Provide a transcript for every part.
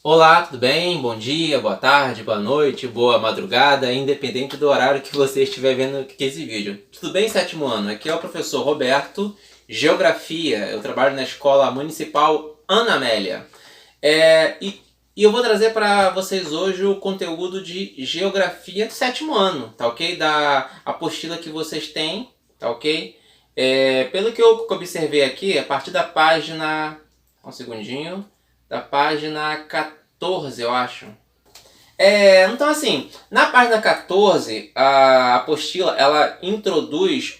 Olá, tudo bem? Bom dia, boa tarde, boa noite, boa madrugada, independente do horário que você estiver vendo esse vídeo. Tudo bem, sétimo ano? Aqui é o professor Roberto, Geografia. Eu trabalho na Escola Municipal Ana Amélia. E eu vou trazer para vocês hoje o conteúdo de Geografia do sétimo ano, tá ok? Da apostila que vocês têm, tá ok? Pelo que eu observei aqui, a partir da página... Um segundinho. Da página 14, eu acho. Então assim, na página 14, a apostila, ela introduz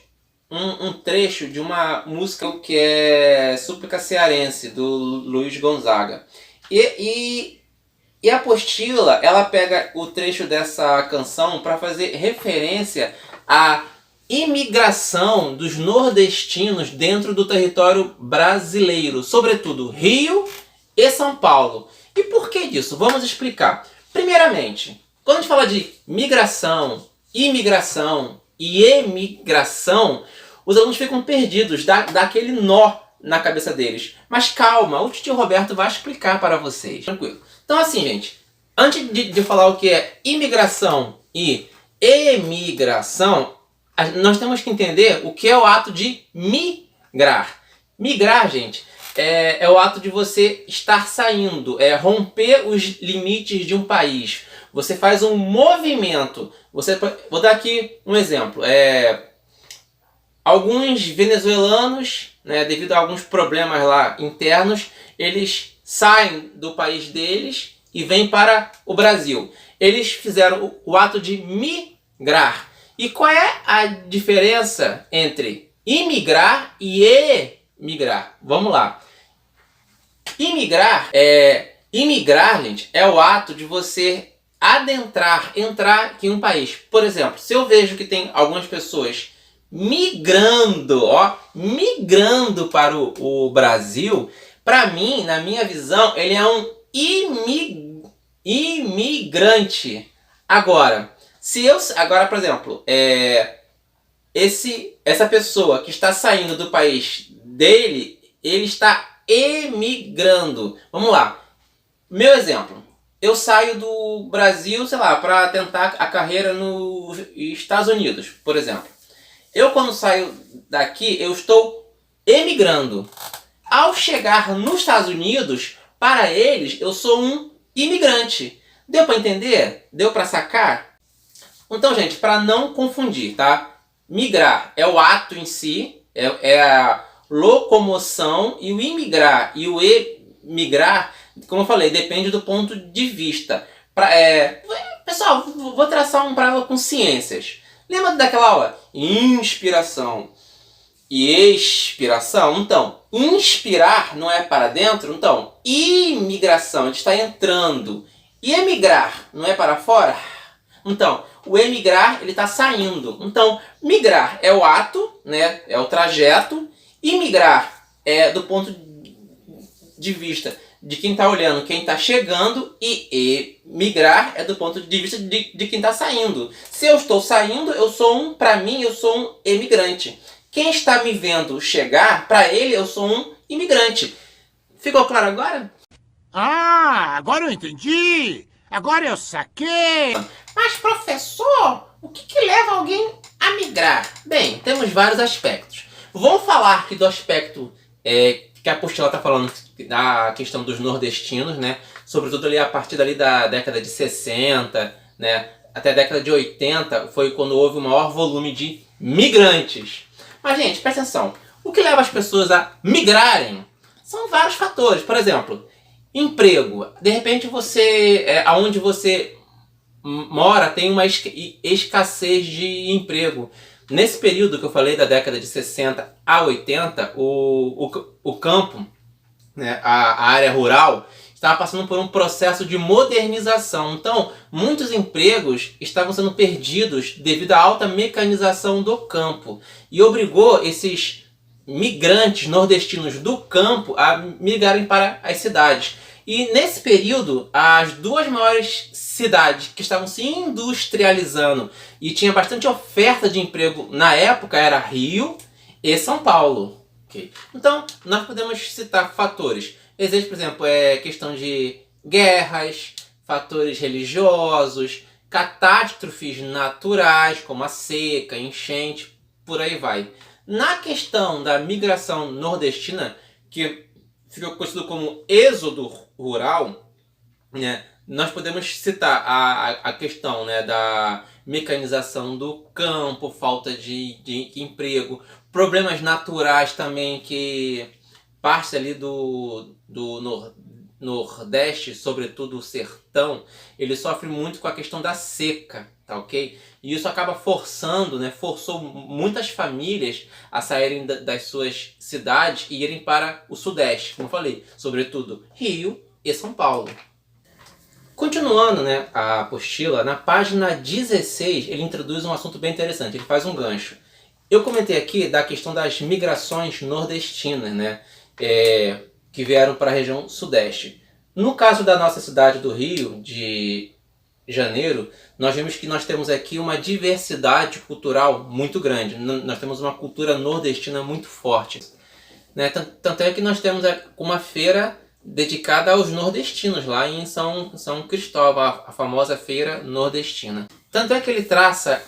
um trecho de uma música que é Súplica Cearense, do Luiz Gonzaga. E a apostila, ela pega o trecho dessa canção para fazer referência à imigração dos nordestinos dentro do território brasileiro, sobretudo Rio e São Paulo. E por que disso? Vamos explicar. Primeiramente, quando a gente fala de migração, imigração e emigração, os alunos ficam perdidos, dá aquele nó na cabeça deles. Mas calma, o tio Roberto vai explicar para vocês. Tranquilo. Então assim, gente, antes de falar o que é imigração e emigração, nós temos que entender o que é o ato de migrar. Migrar, gente, é o ato de você estar saindo, romper os limites de um país. Você faz um movimento. Vou dar aqui um exemplo. Alguns venezuelanos, né, devido a alguns problemas lá internos, eles saem do país deles e vêm para o Brasil. Eles fizeram o ato de migrar. E qual é a diferença entre imigrar e emigrar? Vamos lá. Imigrar, gente, é o ato de você entrar em um país. Por exemplo, se eu vejo que tem algumas pessoas migrando para o Brasil, para mim, na minha visão, ele é um imigrante. Agora, por exemplo, essa pessoa que está saindo do país dele, ele está emigrando. Vamos lá. Meu exemplo. Eu saio do Brasil, sei lá, para tentar a carreira nos Estados Unidos, por exemplo. Eu, quando saio daqui, eu estou emigrando. Ao chegar nos Estados Unidos, para eles, eu sou um imigrante. Deu para entender? Deu para sacar? Então, gente, para não confundir, tá? Migrar é o ato em si, é a locomoção, e o imigrar e o emigrar, como eu falei, depende do ponto de vista. Pessoal, vou traçar um paralelo com ciências. Lembra daquela aula? Inspiração e expiração? Então, inspirar não é para dentro? Então, imigração, a gente está entrando. E emigrar não é para fora? Então, o emigrar, ele está saindo. Então, migrar é o ato, né? É o trajeto. Imigrar é do ponto de vista de quem está olhando, quem está chegando, e emigrar é do ponto de vista de quem está saindo. Se eu estou saindo, para mim, eu sou um emigrante. Quem está me vendo chegar, para ele, eu sou um imigrante. Ficou claro agora? Ah, agora eu entendi! Agora eu saquei! Mas, professor, o que leva alguém a migrar? Bem, temos vários aspectos. Vamos falar aqui do aspecto que a apostila está falando, da questão dos nordestinos, né? Sobretudo ali a partir dali da década de 60, né? Até a década de 80 foi quando houve o maior volume de migrantes. Mas, gente, presta atenção. O que leva as pessoas a migrarem são vários fatores. Por exemplo, emprego. De repente aonde você mora tem uma escassez de emprego. Nesse período que eu falei, da década de 60 a 80, o campo, né, a área rural, estava passando por um processo de modernização. Então, muitos empregos estavam sendo perdidos devido à alta mecanização do campo. E obrigou esses migrantes nordestinos do campo a migrarem para as cidades. E nesse período, as duas maiores cidades que estavam se industrializando e tinha bastante oferta de emprego na época era Rio e São Paulo. Okay? Então, nós podemos citar fatores. Existe, por exemplo, questão de guerras, fatores religiosos, catástrofes naturais, como a seca, enchente, por aí vai. Na questão da migração nordestina, que ficou conhecido como êxodo rural, né, nós podemos citar a questão, né, da mecanização do campo, falta de emprego, problemas naturais também que parte ali do Nordeste, sobretudo o sertão, ele sofre muito com a questão da seca, tá ok? E isso acaba forçando, né, forçou muitas famílias a saírem das suas cidades e irem para o Sudeste, como eu falei, sobretudo Rio e São Paulo. Continuando, né, a apostila, na página 16 ele introduz um assunto bem interessante, ele faz um gancho. Eu comentei aqui da questão das migrações nordestinas, né, que vieram para a região sudeste. No caso da nossa cidade do Rio de Janeiro, nós vemos que nós temos aqui uma diversidade cultural muito grande. Nós temos uma cultura nordestina muito forte, né? Tanto é que nós temos uma feira dedicada aos nordestinos lá em São Cristóvão, a famosa feira nordestina. Tanto é que ele traça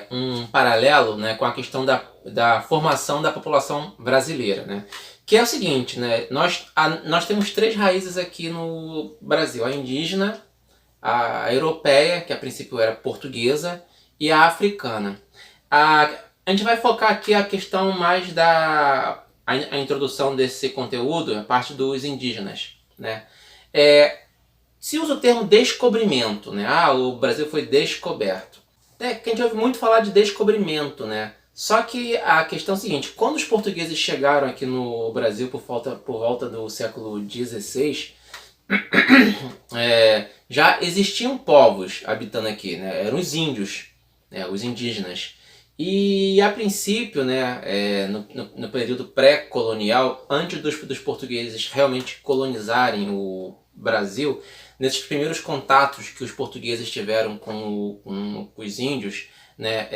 um paralelo, né, com a questão da formação da população brasileira, né? Que é o seguinte, né? Nós temos três raízes aqui no Brasil: a indígena, a europeia, que a princípio era portuguesa, e a africana. A gente vai focar aqui a questão mais a introdução desse conteúdo, a parte dos indígenas, né? Se usa o termo descobrimento, né? O Brasil foi descoberto. Que a gente ouve muito falar de descobrimento, né? Só que a questão é a seguinte: quando os portugueses chegaram aqui no Brasil por volta do século XVI, já existiam povos habitando aqui, né? Eram os índios, né? Os indígenas. E a princípio, né, no período pré-colonial, antes dos portugueses realmente colonizarem o Brasil, nesses primeiros contatos que os portugueses tiveram com os índios, né,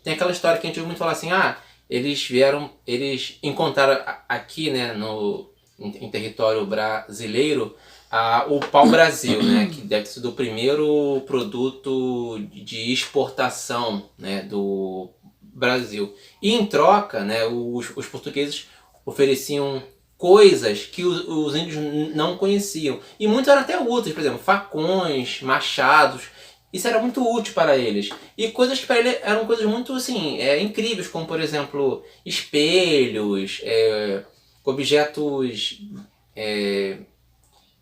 tem aquela história que a gente ouve muito falar assim: eles encontraram aqui, né, em território brasileiro, o pau-brasil, né, que deve ser o primeiro produto de exportação, né, do Brasil. E em troca, né, os portugueses ofereciam coisas que os índios não conheciam. E muitos eram até úteis, por exemplo, facões, machados. Isso era muito útil para eles. E coisas que para eles eram coisas muito assim, incríveis, como por exemplo espelhos, objetos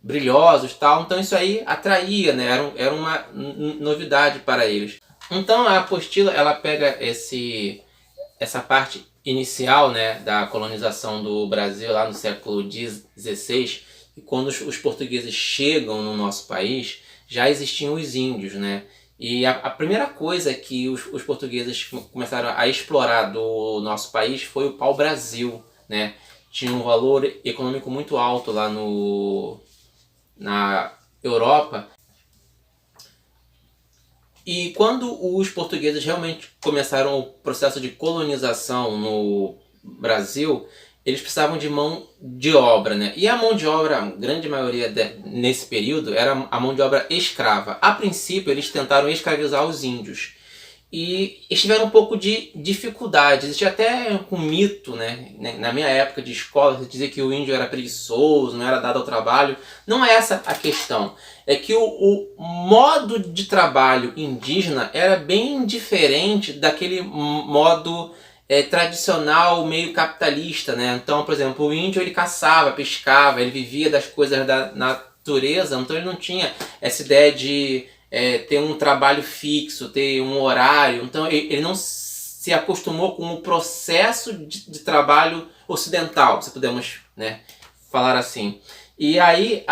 brilhosos, tal. Então isso aí atraía, né? Era uma novidade para eles. Então a apostila ela pega essa parte inicial, né, da colonização do Brasil lá no século XVI, e quando os portugueses chegam no nosso país, já existiam os índios, né? E a primeira coisa que os portugueses começaram a explorar do nosso país foi o pau-brasil, né? Tinha um valor econômico muito alto lá na Europa. E quando os portugueses realmente começaram o processo de colonização no Brasil, eles precisavam de mão de obra, né? E a mão de obra, a grande maioria nesse período, era a mão de obra escrava. A princípio, eles tentaram escravizar os índios. E eles tiveram um pouco de dificuldade. Existia até um mito, né? Na minha época de escola, você dizia que o índio era preguiçoso, não era dado ao trabalho. Não é essa a questão. É que o modo de trabalho indígena era bem diferente daquele modo tradicional, meio capitalista, né? Então, por exemplo, o índio ele caçava, pescava, ele vivia das coisas da natureza, então ele não tinha essa ideia de ter um trabalho fixo, ter um horário. Então ele não se acostumou com o processo de trabalho ocidental, se podemos, né, falar assim. E aí,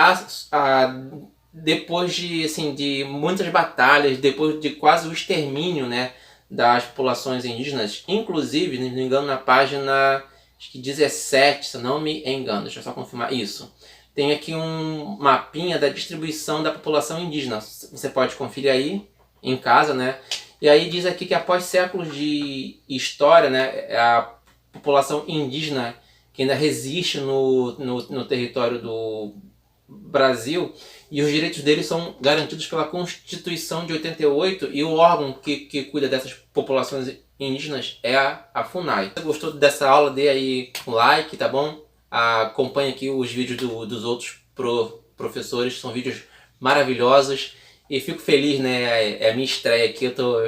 depois de muitas batalhas, depois de quase o extermínio, né, das populações indígenas, inclusive, não me engano, na página acho que 17, se não me engano, deixa eu só confirmar isso. Tem aqui um mapinha da distribuição da população indígena. Você pode conferir aí em casa, né? E aí diz aqui que após séculos de história, né, a população indígena que ainda resiste no território do Brasil, e os direitos deles são garantidos pela Constituição de 88, e o órgão que cuida dessas populações indígenas é a FUNAI. Se você gostou dessa aula, dê aí um like, tá bom? Acompanhe aqui os vídeos dos outros professores, são vídeos maravilhosos. E fico feliz, né? É a minha estreia aqui.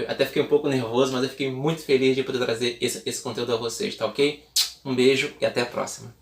Até fiquei um pouco nervoso, mas eu fiquei muito feliz de poder trazer esse conteúdo a vocês, tá ok? Um beijo e até a próxima.